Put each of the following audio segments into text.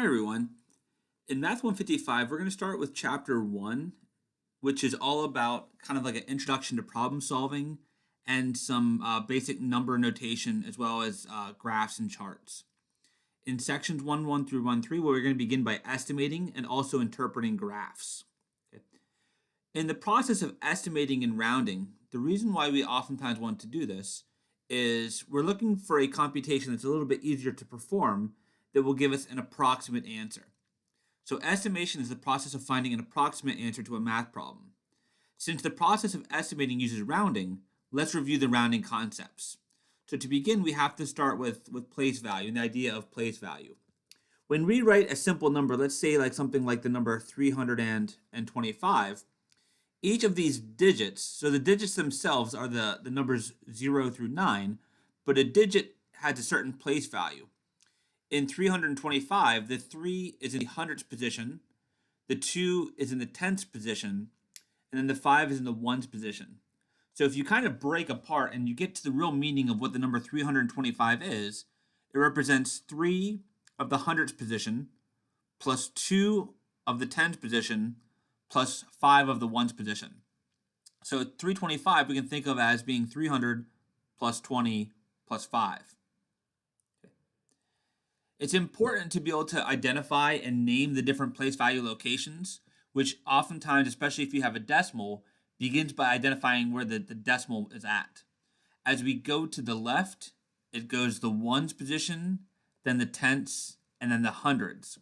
Hi, everyone. In Math 155, we're going to start with Chapter 1, which is all about kind of like an introduction to problem solving and some basic number notation as well as graphs and charts. In sections 1 through 1 3, we're going to begin by estimating and also interpreting graphs. Okay. In the process of estimating and rounding, the reason why we oftentimes want to do this is we're looking for a computation that's a little bit easier to perform that will give us an approximate answer. So estimation is the process of finding an approximate answer to a math problem. Since the process of estimating uses rounding, let's review the rounding concepts. So to begin, we have to start with place value and the idea of place value. When we write a simple number, let's say like something like the number 325, each of these digits, so the digits themselves are the numbers 0 through 9, but a digit has a certain place value. In 325, the 3 is in the hundredths position, the 2 is in the tenths position, and then the 5 is in the ones position. So if you kind of break apart and you get to the real meaning of what the number 325 is, it represents 3 of the hundredths position plus 2 of the tens position plus 5 of the ones position. So 325 we can think of as being 300 plus 20 plus 5. It's important to be able to identify and name the different place value locations, which oftentimes, especially if you have a decimal, begins by identifying where the decimal is at. As we go to the left, it goes the ones position, then the tenths, and then the hundreds.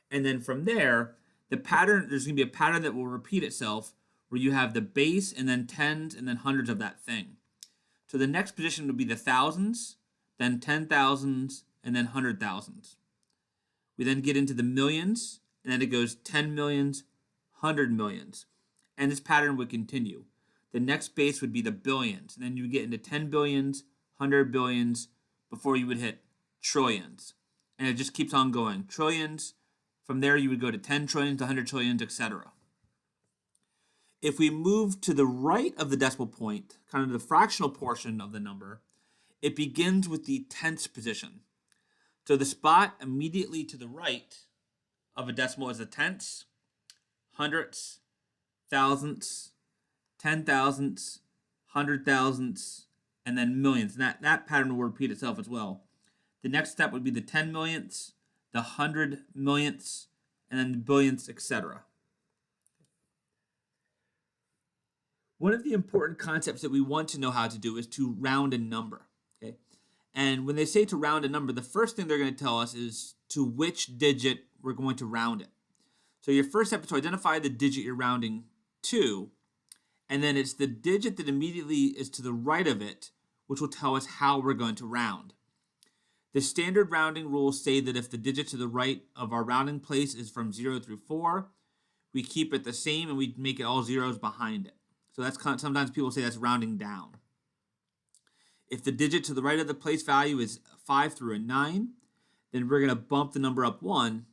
And then from there, there's going to be a pattern that will repeat itself where you have the base and then tens and then hundreds of that thing. So the next position would be the thousands, then 10,000s, and then 100,000s. We then get into the millions, and then it goes 10 millions, 100 millions. And this pattern would continue. The next base would be the billions, and then you would get into 10 billions, 100 billions, before you would hit trillions. And it just keeps on going. Trillions, from there you would go to 10 trillions, 100 trillions, etc. If we move to the right of the decimal point, kind of the fractional portion of the number, it begins with the tenths position. So the spot immediately to the right of a decimal is the tenths, hundredths, thousandths, 10,000ths, 100,000ths, and then millions. And that pattern will repeat itself as well. The next step would be the 10 millionths, the 100 millionths, and then the billionths, etc. One of the important concepts that we want to know how to do is to round a number. Okay? And when they say to round a number, the first thing they're going to tell us is to which digit we're going to round it. So your first step is to identify the digit you're rounding to, and then it's the digit that immediately is to the right of it, which will tell us how we're going to round. The standard rounding rules say that if the digit to the right of our rounding place is from 0 through 4, we keep it the same and we make it all zeros behind it. So that's sometimes people say that's rounding down. If the digit to the right of the place value is 5 through a 9, then we're going to bump the number up 1,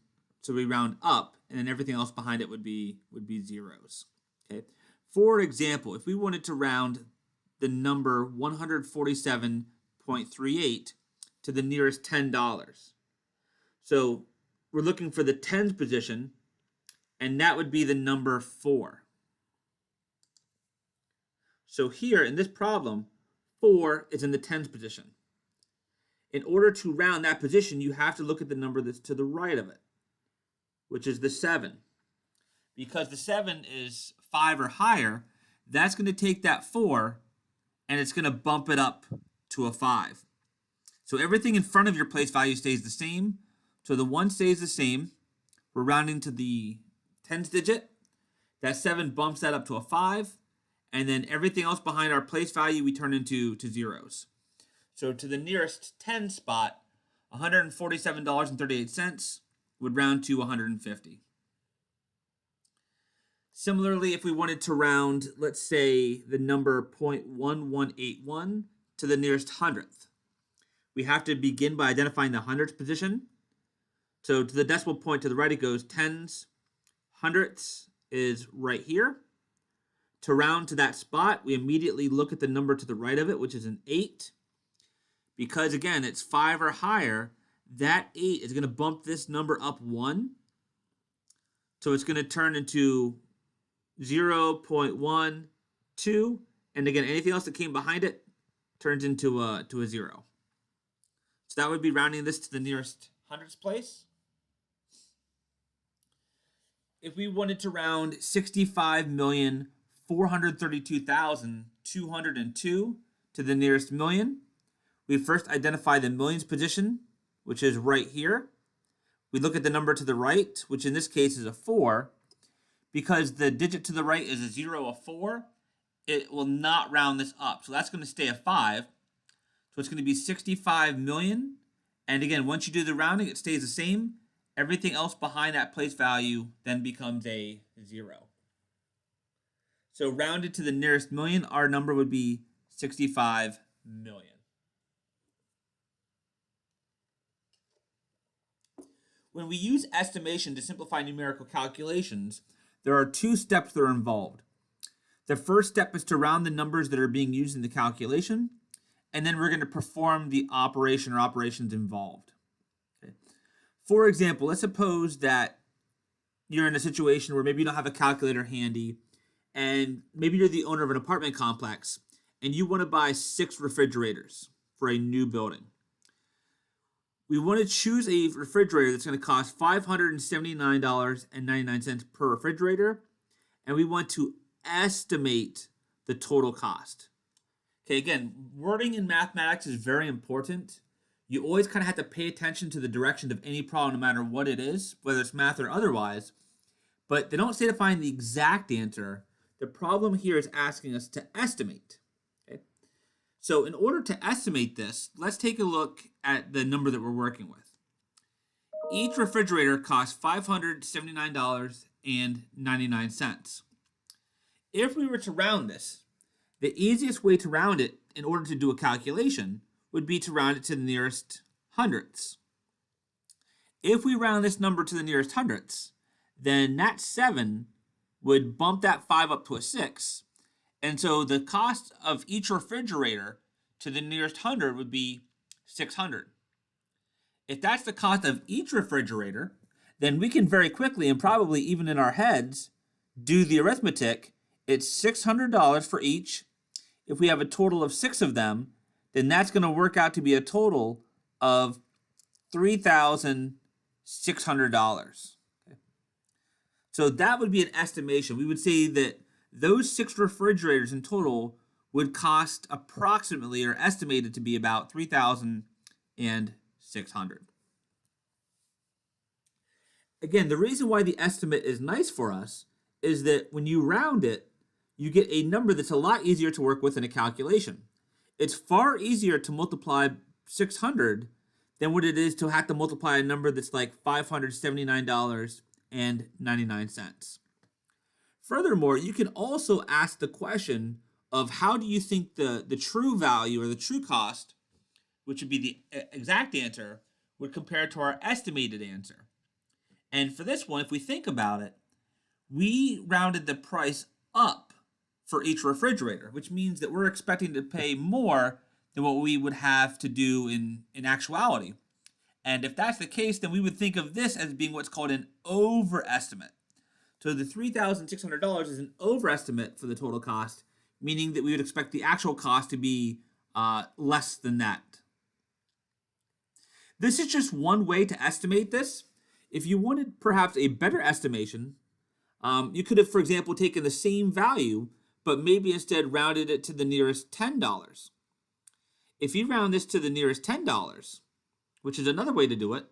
so we round up, and then everything else behind it would be zeros. Okay. For example, if we wanted to round the number 147.38 to the nearest $10, so we're looking for the tens position, and that would be the number 4. So here in this problem, 4 is in the tens position. In order to round that position, you have to look at the number that's to the right of it, which is the 7. Because the 7 is 5 or higher, that's going to take that 4 and it's going to bump it up to a 5. So everything in front of your place value stays the same. So the 1 stays the same. We're rounding to the tens digit. That 7 bumps that up to a 5. And then everything else behind our place value we turn into zeros. So to the nearest 10 spot, $147.38 would round to 150. Similarly, if we wanted to round, let's say, the number 0.1181 to the nearest hundredth, we have to begin by identifying the hundredths position. So to the decimal point to the right, it goes tens. Hundredths is right here. To round to that spot, we immediately look at the number to the right of it, which is an 8. Because, again, it's 5 or higher, that 8 is going to bump this number up 1. So it's going to turn into 0.12. And again, anything else that came behind it turns into a 0. So that would be rounding this to the nearest hundredths place. If we wanted to round 65,432,202 to the nearest million, we first identify the millions position, which is right here. We look at the number to the right, which in this case is a 4. Because the digit to the right is a 0, a 4, it will not round this up. So that's going to stay a 5. So it's going to be 65 million. And again, once you do the rounding, it stays the same. Everything else behind that place value then becomes a 0. So rounded to the nearest million, our number would be 65 million. When we use estimation to simplify numerical calculations, there are 2 steps that are involved. The first step is to round the numbers that are being used in the calculation, and then we're going to perform the operation or operations involved. Okay. For example, let's suppose that you're in a situation where maybe you don't have a calculator handy, and maybe you're the owner of an apartment complex, and you want to buy 6 refrigerators for a new building. We want to choose a refrigerator that's going to cost $579.99 per refrigerator, and we want to estimate the total cost. Okay, again, wording in mathematics is very important. You always kind of have to pay attention to the direction of any problem, no matter what it is, whether it's math or otherwise. But they don't say to find the exact answer. The problem here is asking us to estimate. Okay? So in order to estimate this, let's take a look at the number that we're working with. Each refrigerator costs $579.99. If we were to round this, the easiest way to round it in order to do a calculation would be to round it to the nearest hundredths. If we round this number to the nearest hundredths, then that 7 would bump that 5 up to a 6. And so the cost of each refrigerator to the nearest 100 would be 600. If that's the cost of each refrigerator, then we can very quickly, and probably even in our heads, do the arithmetic. It's $600 for each. If we have a total of 6 of them, then that's going to work out to be a total of $3,600. Okay. So that would be an estimation. We would say that those 6 refrigerators in total would cost approximately, or estimated to be, about $3,600. Again, the reason why the estimate is nice for us is that when you round it, you get a number that's a lot easier to work with in a calculation. It's far easier to multiply 600 than what it is to have to multiply a number that's like $579.99. Furthermore, you can also ask the question of how do you think the true value or the true cost, which would be the exact answer, would compare to our estimated answer. And for this one, if we think about it, we rounded the price up for each refrigerator, which means that we're expecting to pay more than what we would have to do in actuality. And if that's the case, then we would think of this as being what's called an overestimate. So the $3,600 is an overestimate for the total cost, meaning that we would expect the actual cost to be less than that. This is just one way to estimate this. If you wanted perhaps a better estimation, you could have, for example, taken the same value, but maybe instead rounded it to the nearest $10. If you round this to the nearest $10, which is another way to do it,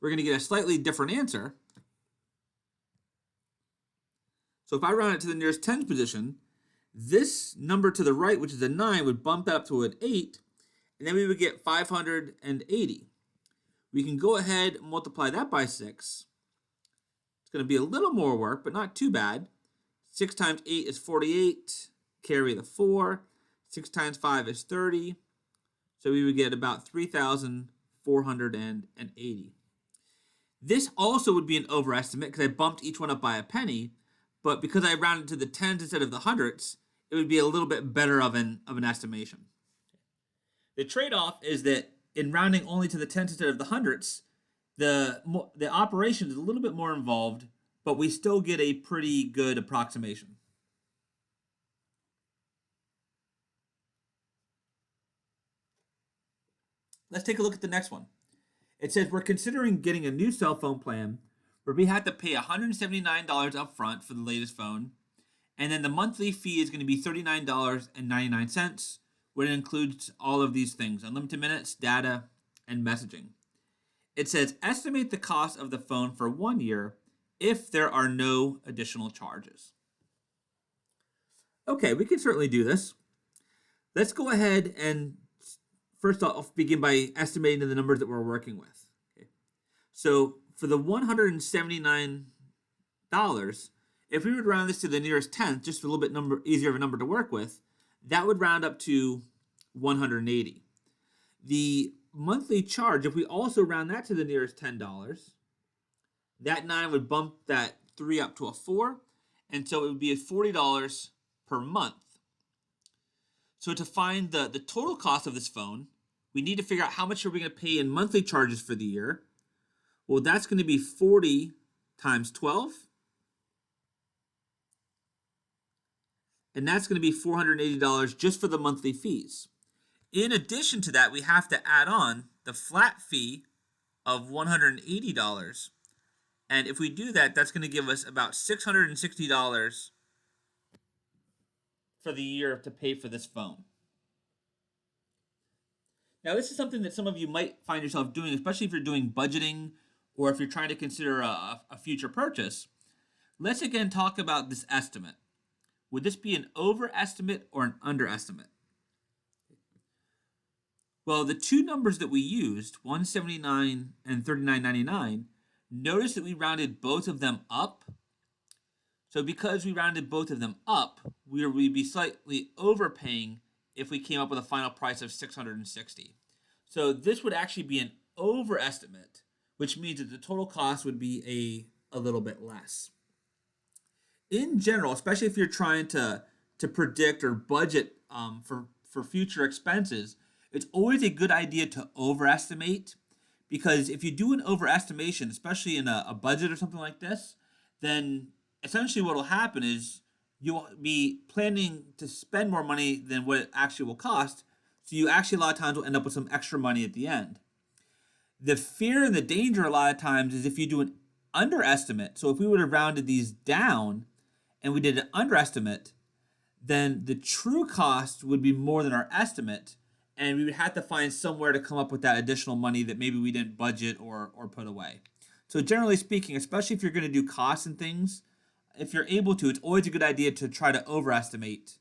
we're going to get a slightly different answer. So if I round it to the nearest tens position, this number to the right, which is a 9, would bump that up to an 8, and then we would get 580. We can go ahead and multiply that by 6. It's going to be a little more work, but not too bad. 6 times 8 is 48. Carry the 4. 6 times 5 is 30. So we would get about 3,480. This also would be an overestimate because I bumped each one up by a penny, but because I rounded to the tens instead of the hundredths, it would be a little bit better of an estimation. The trade-off is that in rounding only to the tens instead of the hundredths, the operation is a little bit more involved, but we still get a pretty good approximation. Let's take a look at the next one. It says we're considering getting a new cell phone plan where we have to pay $179 up front for the latest phone, and then the monthly fee is going to be $39.99, where it includes all of these things: unlimited minutes, data, and messaging. It says estimate the cost of the phone for 1 year if there are no additional charges. Okay, we can certainly do this. Let's go ahead and first off begin by estimating the numbers that we're working with. Okay. So for the $179, if we would round this to the nearest tenth, just a little bit easier of a number to work with, that would round up to 180. The monthly charge, if we also round that to the nearest $10, that 9 would bump that 3 up to a 4, and so it would be at $40 per month. So to find the total cost of this phone, we need to figure out how much are we going to pay in monthly charges for the year. Well, that's going to be 40 times 12, and that's going to be $480 just for the monthly fees. In addition to that, we have to add on the flat fee of $180. And if we do that, that's going to give us about $660 for the year to pay for this phone. Now, this is something that some of you might find yourself doing, especially if you're doing budgeting or if you're trying to consider a future purchase. Let's again talk about this estimate. Would this be an overestimate or an underestimate? Well, the two numbers that we used, 179 and 39.99, notice that we rounded both of them up. So because we rounded both of them up, we'd be slightly overpaying if we came up with a final price of $660. So this would actually be an overestimate, which means that the total cost would be a little bit less. In general, especially if you're trying to predict or budget for future expenses, it's always a good idea to overestimate, because if you do an overestimation, especially in a budget or something like this, then essentially what will happen is you'll be planning to spend more money than what it actually will cost. So you actually a lot of times will end up with some extra money at the end. The fear and the danger a lot of times is if you do an underestimate. So if we would have rounded these down and we did an underestimate, then the true cost would be more than our estimate, and we would have to find somewhere to come up with that additional money that maybe we didn't budget or put away. So generally speaking, especially if you're going to do costs and things, if you're able to, it's always a good idea to try to overestimate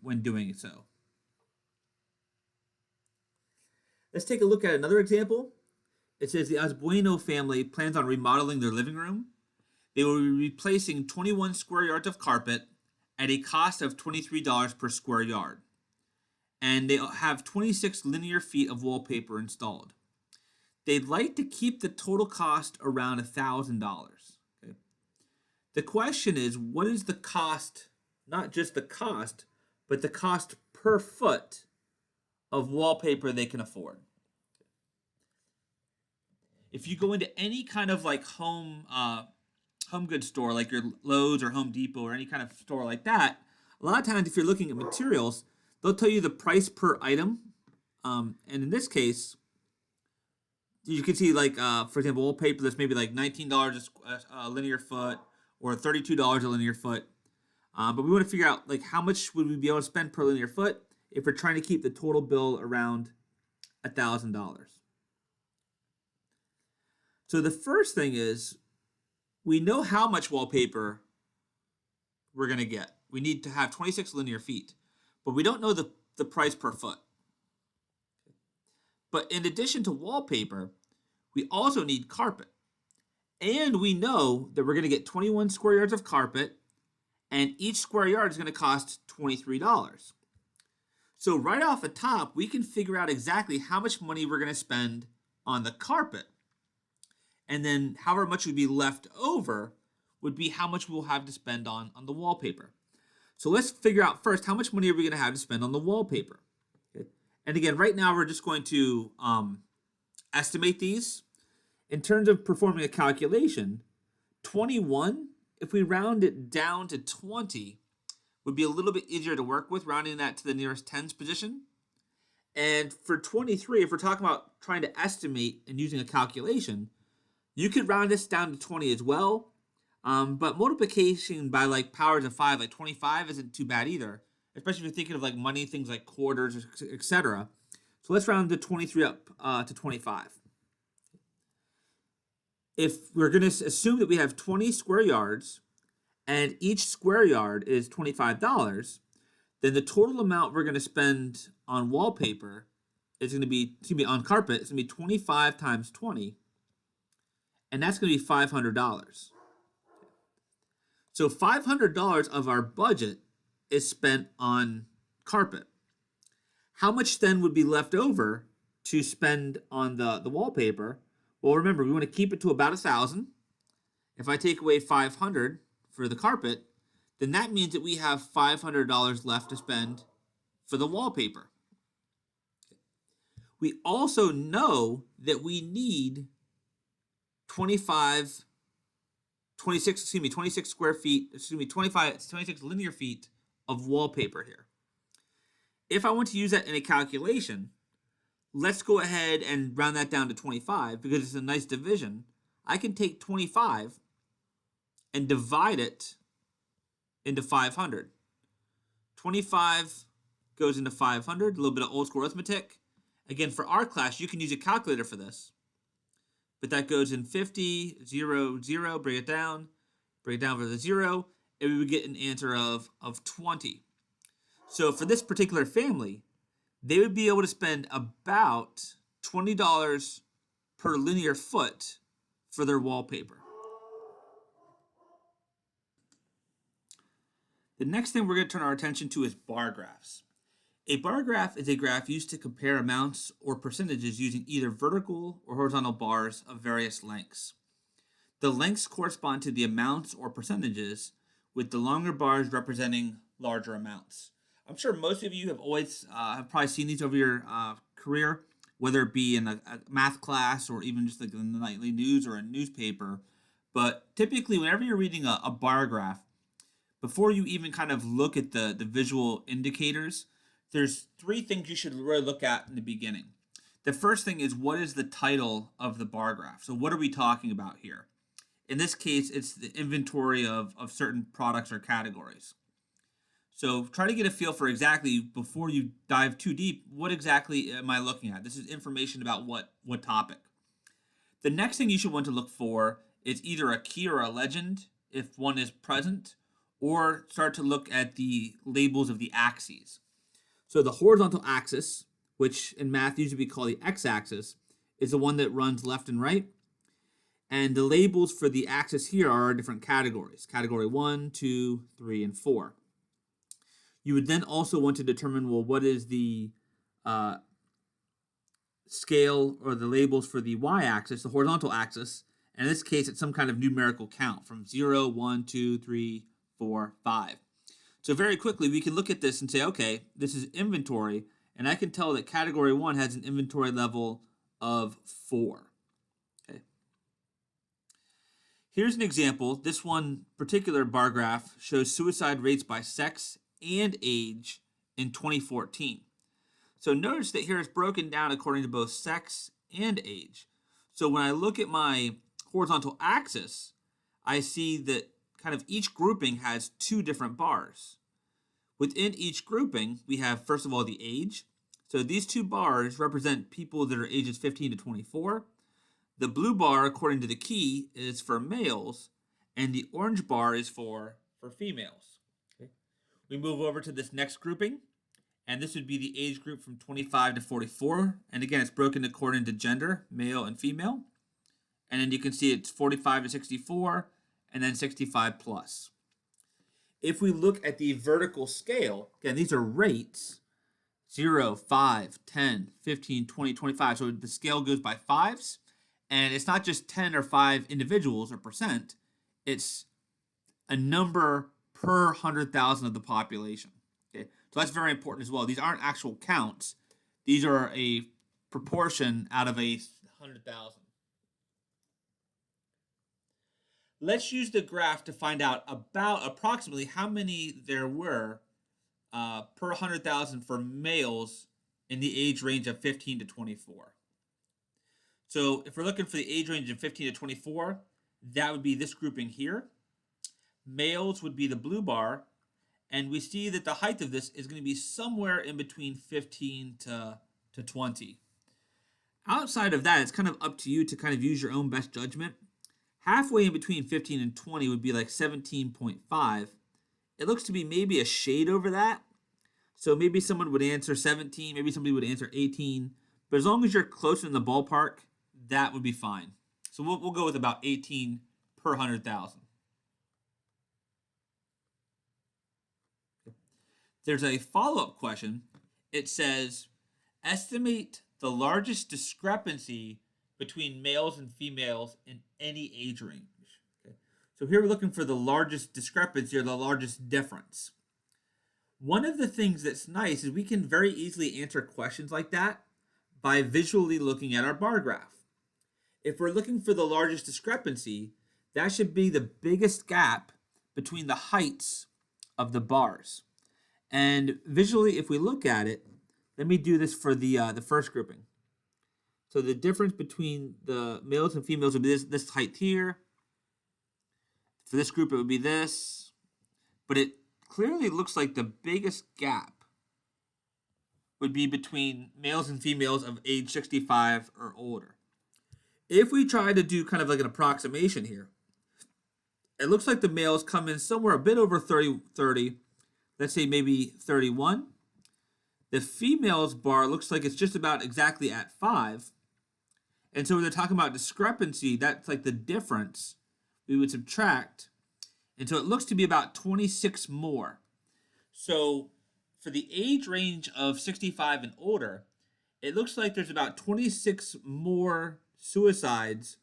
when doing so. Let's take a look at another example. It says the Asbueno family plans on remodeling their living room. They will be replacing 21 square yards of carpet at a cost of $23 per square yard. And they have 26 linear feet of wallpaper installed. They'd like to keep the total cost around $1,000. Okay. The question is, what is the cost, not just the cost, but the cost per foot of wallpaper they can afford? If you go into any kind of like home goods store, like your Lowe's or Home Depot or any kind of store like that, a lot of times if you're looking at materials, they'll tell you the price per item. And in this case, you can see like, for example, wallpaper that's maybe like $19 a linear foot or $32 a linear foot. But we want to figure out like how much would we be able to spend per linear foot if we're trying to keep the total bill around $1,000. So the first thing is, we know how much wallpaper we're going to get. We need to have 26 linear feet, but we don't know the price per foot. But in addition to wallpaper, we also need carpet. And we know that we're going to get 21 square yards of carpet, and each square yard is going to cost $23. So right off the top, we can figure out exactly how much money we're going to spend on the carpet. And then however much would be left over would be how much we'll have to spend on the wallpaper. So let's figure out first, how much money are we going to have to spend on the wallpaper? Okay. And again, right now we're just going to estimate these. In terms of performing a calculation, 21, if we round it down to 20, would be a little bit easier to work with, rounding that to the nearest tens position. And for 23, if we're talking about trying to estimate and using a calculation, you could round this down to 20 as well. But multiplication by like powers of 5, like 25, isn't too bad either, especially if you're thinking of like money, things like quarters, etc. So let's round the 23 up to 25. If we're going to assume that we have 20 square yards and each square yard is $25, then the total amount we're going to spend on wallpaper is going to be, on carpet, it's going to be 25 times 20, and that's going to be $500. So $500 of our budget is spent on carpet. How much then would be left over to spend on the wallpaper? Well, remember, we want to keep it to about 1,000. If I take away 500 for the carpet, then that means that we have $500 left to spend for the wallpaper. We also know that we need 26 square feet, 26 linear feet of wallpaper here. If I want to use that in a calculation, let's go ahead and round that down to 25 because it's a nice division. I can take 25 and divide it into 500. 25 goes into 500, a little bit of old school arithmetic. Again, for our class, you can use a calculator for this. But that goes in 50, 0, 0, break it down for the 0, and we would get an answer of 20. So for this particular family, they would be able to spend about $20 per linear foot for their wallpaper. The next thing we're going to turn our attention to is bar graphs. A bar graph is a graph used to compare amounts or percentages using either vertical or horizontal bars of various lengths. The lengths correspond to the amounts or percentages, with the longer bars representing larger amounts. I'm sure most of you have have probably seen these over your career, whether it be in a math class or even just like in the nightly news or a newspaper. But typically, whenever you're reading a bar graph, before you even kind of look at the visual indicators, there's three things you should really look at in the beginning. The first thing is, what is the title of the bar graph? So what are we talking about here? In this case, it's the inventory of certain products or categories. So try to get a feel for exactly, before you dive too deep, what exactly am I looking at? This is information about what topic. The next thing you should want to look for is either a key or a legend, if one is present, or start to look at the labels of the axes. So the horizontal axis, which in math usually we call the x-axis, is the one that runs left and right. And the labels for the axis here are our different categories. Category 1, 2, 3, and 4. You would then also want to determine, well, what is the scale or the labels for the y-axis, the horizontal axis. And in this case, it's some kind of numerical count from 0, 1, 2, 3, 4, 5. So very quickly, we can look at this and say, okay, this is inventory, and I can tell that category 1 has an inventory level of 4. Okay. Here's an example. This one particular bar graph shows suicide rates by sex and age in 2014. So notice that here it's broken down according to both sex and age. So when I look at my horizontal axis, I see that kind of each grouping has two different bars. Within each grouping, we have, first of all, the age. So these two bars represent people that are ages 15 to 24. The blue bar, according to the key, is for males, and the orange bar is for females. Okay. We move over to this next grouping, and this would be the age group from 25 to 44. And again, it's broken according to gender, male and female. And then you can see it's 45 to 64, and then 65 plus. If we look at the vertical scale, again, these are rates, 0, 5, 10, 15, 20, 25. So the scale goes by fives, and it's not just 10 or 5 individuals or percent, it's a number per 100,000 of the population. Okay, so that's very important as well. These aren't actual counts. These are a proportion out of 100,000. Let's use the graph to find out about approximately how many there were per 100,000 for males in the age range of 15 to 24. So if we're looking for the age range of 15 to 24, that would be this grouping here. Males would be the blue bar, and we see that the height of this is going to be somewhere in between 15 to 20. Outside of that, it's kind of up to you to kind of use your own best judgment. Halfway in between 15 and 20 would be like 17.5. It looks to be maybe a shade over that. So maybe someone would answer 17, maybe somebody would answer 18. But as long as you're close in the ballpark, that would be fine. So we'll go with about 18 per 100,000. There's a follow-up question. It says, estimate the largest discrepancy between males and females in any age range. Okay. So here we're looking for the largest discrepancy or the largest difference. One of the things that's nice is we can very easily answer questions like that by visually looking at our bar graph. If we're looking for the largest discrepancy, that should be the biggest gap between the heights of the bars. And visually, if we look at it, let me do this for the first grouping. So the difference between the males and females would be this height here. For this group, it would be this. But it clearly looks like the biggest gap would be between males and females of age 65 or older. If we try to do kind of like an approximation here, it looks like the males come in somewhere a bit over 30, let's say maybe 31. The females bar looks like it's just about exactly at 5. And so when they're talking about discrepancy, that's like the difference we would subtract. And so it looks to be about 26 more. So for the age range of 65 and older, it looks like there's about 26 more suicides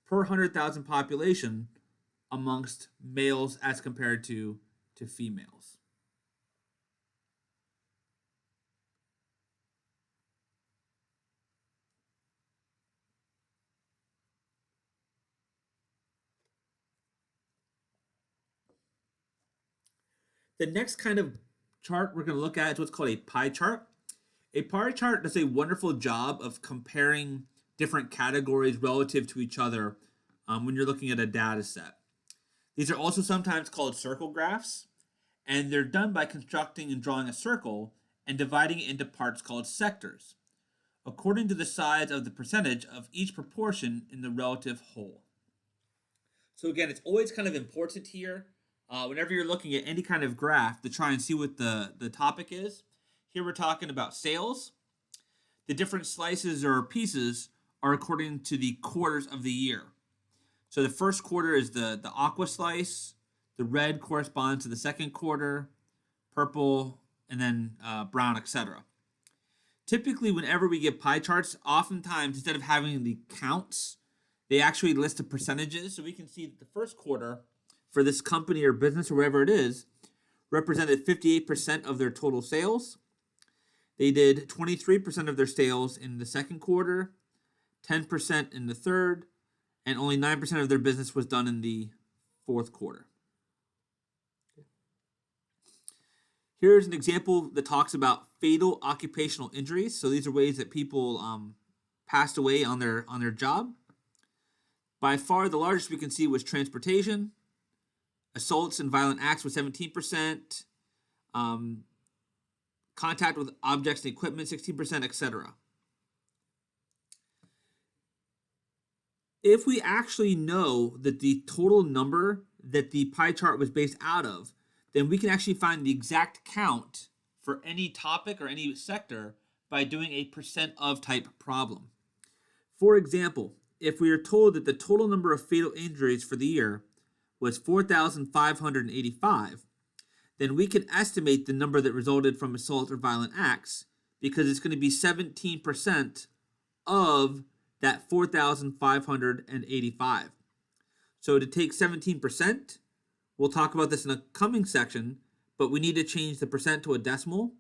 per 100,000 population amongst males as compared to females. The next kind of chart we're going to look at is what's called a pie chart. A pie chart does a wonderful job of comparing different categories relative to each other when you're looking at a data set. These are also sometimes called circle graphs, and they're done by constructing and drawing a circle and dividing it into parts called sectors, according to the size of the percentage of each proportion in the relative whole. So again, it's always kind of important here whenever you're looking at any kind of graph to try and see what the topic is. Here we're talking about sales. The different slices or pieces are according to the quarters of the year. So the first quarter is the aqua slice, the red corresponds to the second quarter, purple, and then brown, etc. Typically, whenever we get pie charts, oftentimes instead of having the counts, they actually list the percentages. So we can see that the first quarter for this company or business or whatever it is represented 58% of their total sales. They did 23% of their sales in the second quarter, 10% in the third, and only 9% of their business was done in the fourth quarter. Here's an example that talks about fatal occupational injuries. So these are ways that people passed away on their job. By far, the largest we can see was transportation. Assaults and violent acts was 17%. Contact with objects and equipment, 16%, etc. If we actually know that the total number that the pie chart was based out of, then we can actually find the exact count for any topic or any sector by doing a percent of type problem. For example, if we are told that the total number of fatal injuries for the year was 4,585, then we can estimate the number that resulted from assault or violent acts because it's going to be 17% of that 4,585. So to take 17%, we'll talk about this in a coming section, but we need to change the percent to a decimal.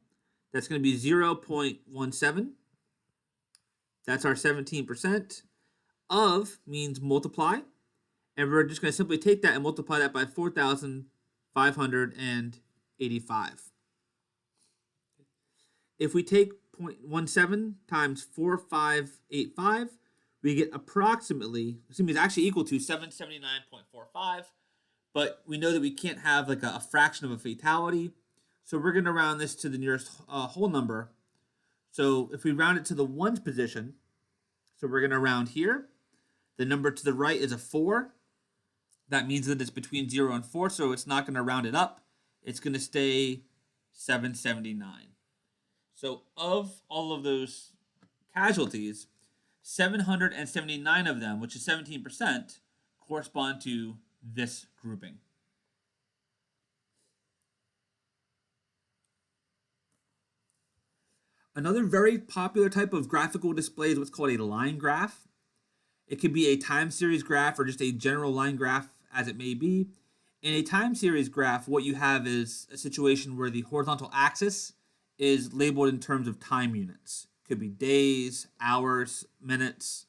That's going to be 0.17. That's our 17%. Of means multiply. And we're just going to simply take that and multiply that by 4,585. If we take 0.17 times 4585, we get approximately, it's actually equal to 779.45, but we know that we can't have like a fraction of a fatality, so we're going to round this to the nearest whole number. So if we round it to the ones position, so we're going to round here. The number to the right is a 4. That means that it's between 0 and 4, so it's not going to round it up. It's going to stay 779. So of all of those casualties, 779 of them, which is 17%, correspond to this grouping. Another very popular type of graphical display is what's called a line graph. It could be a time series graph or just a general line graph as it may be. In a time series graph, what you have is a situation where the horizontal axis is labeled in terms of time units. It could be days, hours, minutes,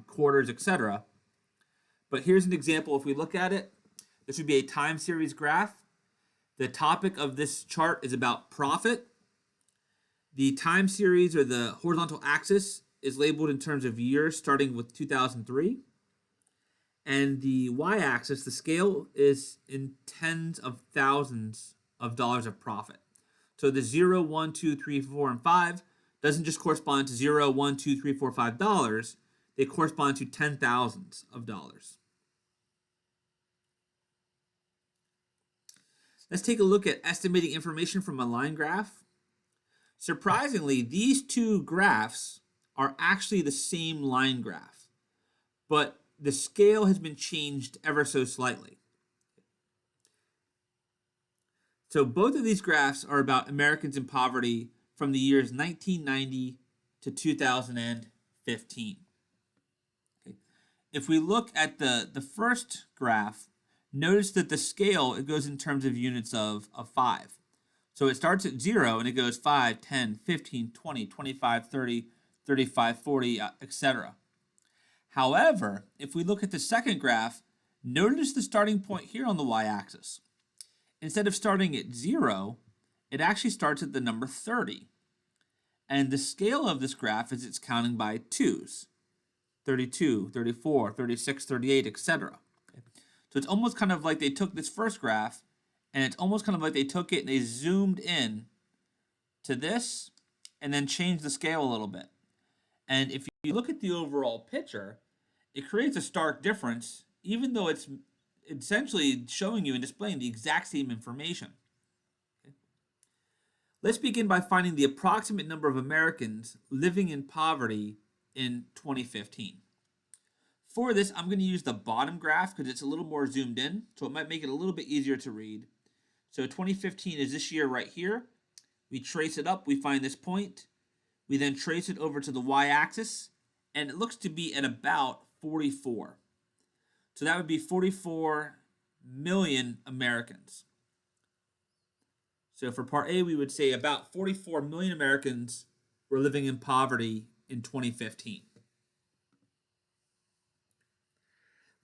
quarters, etc. But here's an example. If we look at it, this would be a time series graph. The topic of this chart is about profit. The time series or the horizontal axis is labeled in terms of years starting with 2003. And the y-axis, the scale, is in tens of thousands of dollars of profit. So the 0, 1, 2, 3, 4, and 5 doesn't just correspond to 0, 1, 2, 3, 4, $5. They correspond to 10,000s of dollars. Let's take a look at estimating information from a line graph. Surprisingly, these two graphs are actually the same line graph, but the scale has been changed ever so slightly. So both of these graphs are about Americans in poverty from the years 1990 to 2015. Okay. If we look at the first graph, notice that the scale, it goes in terms of units of 5. So it starts at 0 and it goes 5, 10, 15, 20, 25, 30, 35, 40, etc. However, if we look at the second graph, notice the starting point here on the y-axis. Instead of starting at 0, it actually starts at the number 30. And the scale of this graph is it's counting by 2s. 32, 34, 36, 38, etc. Okay. So it's almost kind of like they took this first graph and it's almost kind of like they took it and they zoomed in to this and then changed the scale a little bit. And if you look at the overall picture, it creates a stark difference, even though it's essentially showing you and displaying the exact same information. Okay. Let's begin by finding the approximate number of Americans living in poverty in 2015. For this, I'm going to use the bottom graph because it's a little more zoomed in, so it might make it a little bit easier to read. So 2015 is this year right here. We trace it up, we find this point. We then trace it over to the y-axis, and it looks to be at about 44. So that would be 44 million Americans. So for part A, we would say about 44 million Americans were living in poverty in 2015.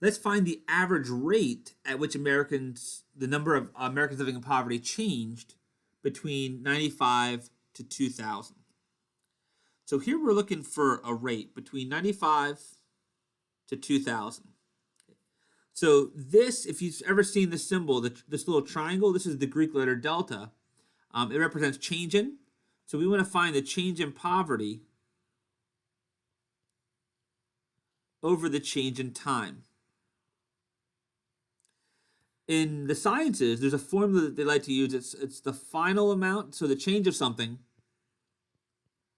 Let's find the average rate at which the number of Americans living in poverty changed between 95 to 2000. So here we're looking for a rate between 95 to 2000. So this, if you've ever seen the symbol, this little triangle, this is the Greek letter delta. It represents change in. So we want to find the change in poverty over the change in time. In the sciences, there's a formula that they like to use. It's the final amount. So the change of something,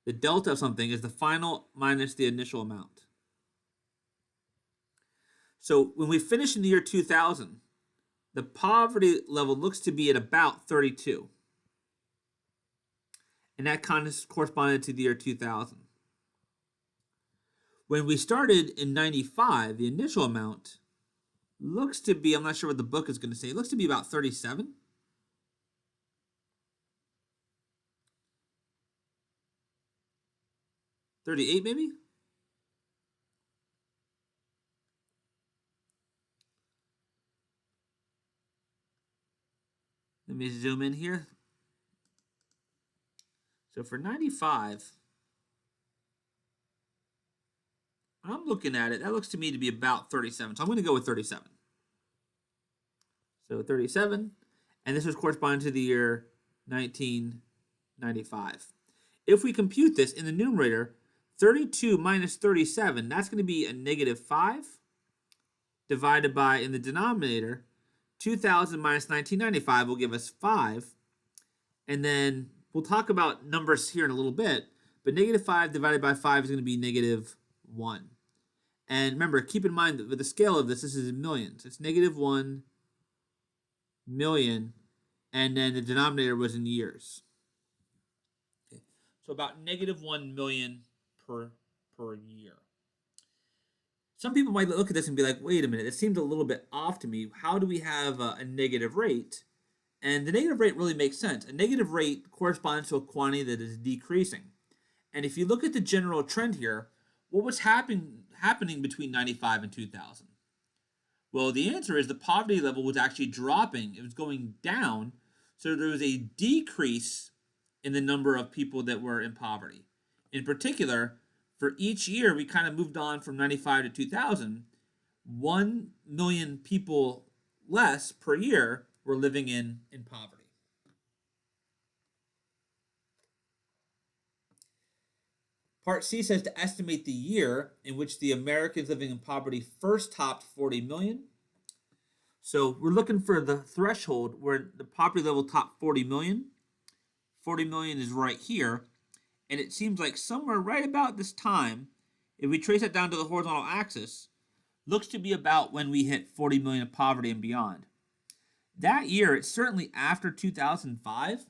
the delta of something, is the final minus the initial amount. So when we finish in the year 2000, the poverty level looks to be at about 32. And that kind of corresponded to the year 2000. When we started in 95, the initial amount looks to be, I'm not sure what the book is going to say, it looks to be about 37. $38 maybe? Let me zoom in here. So for 95, when I'm looking at it, that looks to me to be about 37. So I'm going to go with 37. So 37, and this was corresponding to the year 1995. If we compute this in the numerator, 32 minus 37, that's going to be a negative 5, divided by, in the denominator, 2000 minus 1995 will give us 5. And then we'll talk about numbers here in a little bit, but negative 5 divided by 5 is going to be negative 1. And remember, keep in mind that with the scale of this is in millions. It's negative 1 million, and then the denominator was in years. Okay. So about negative 1 million per year. Some people might look at this and be like, wait a minute, it seems a little bit off to me. How do we have a negative rate? And the negative rate really makes sense. A negative rate corresponds to a quantity that is decreasing. And if you look at the general trend here, what was happening between 95 and 2000? Well, the answer is the poverty level was actually dropping. It was going down. So there was a decrease in the number of people that were in poverty. In particular, for each year, we kind of moved on from 95 to 2000. 1 million people less per year were living in poverty. Part C says to estimate the year in which the Americans living in poverty first topped 40 million. So we're looking for the threshold where the poverty level topped 40 million. 40 million is right here. And it seems like somewhere right about this time, if we trace it down to the horizontal axis, looks to be about when we hit 40 million of poverty and beyond. That year, it's certainly after 2005.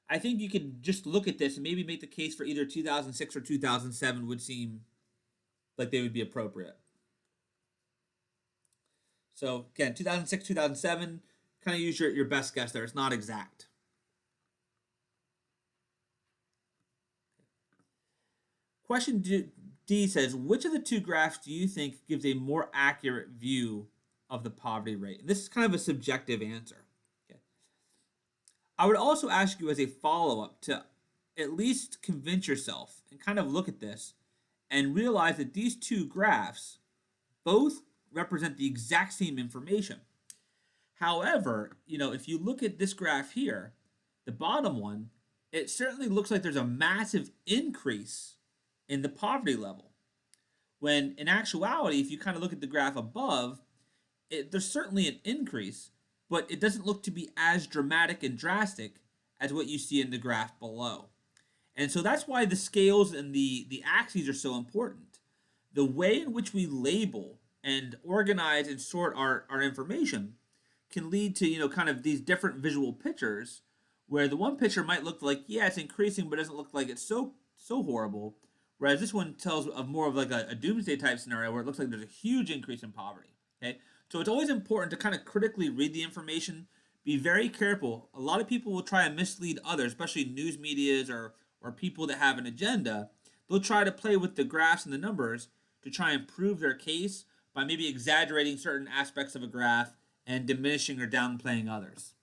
I think you could just look at this and maybe make the case for either 2006 or 2007 would seem like they would be appropriate. So again, 2006, 2007, kind of use your best guess there. It's not exact. Question D says, which of the two graphs do you think gives a more accurate view of the poverty rate? And this is kind of a subjective answer. Okay. I would also ask you as a follow-up to at least convince yourself and kind of look at this and realize that these two graphs both represent the exact same information. However, if you look at this graph here, the bottom one, it certainly looks like there's a massive increase in the poverty level. When in actuality, if you kind of look at the graph above, there's certainly an increase, but it doesn't look to be as dramatic and drastic as what you see in the graph below. And so that's why the scales and the axes are so important. The way in which we label and organize and sort our information can lead to, kind of these different visual pictures where the one picture might look like, yeah, it's increasing, but it doesn't look like it's so horrible. Whereas this one tells of more of like a doomsday type scenario where it looks like there's a huge increase in poverty. Okay, so it's always important to kind of critically read the information. Be very careful. A lot of people will try and mislead others, especially news medias or people that have an agenda. They'll try to play with the graphs and the numbers to try and prove their case by maybe exaggerating certain aspects of a graph and diminishing or downplaying others.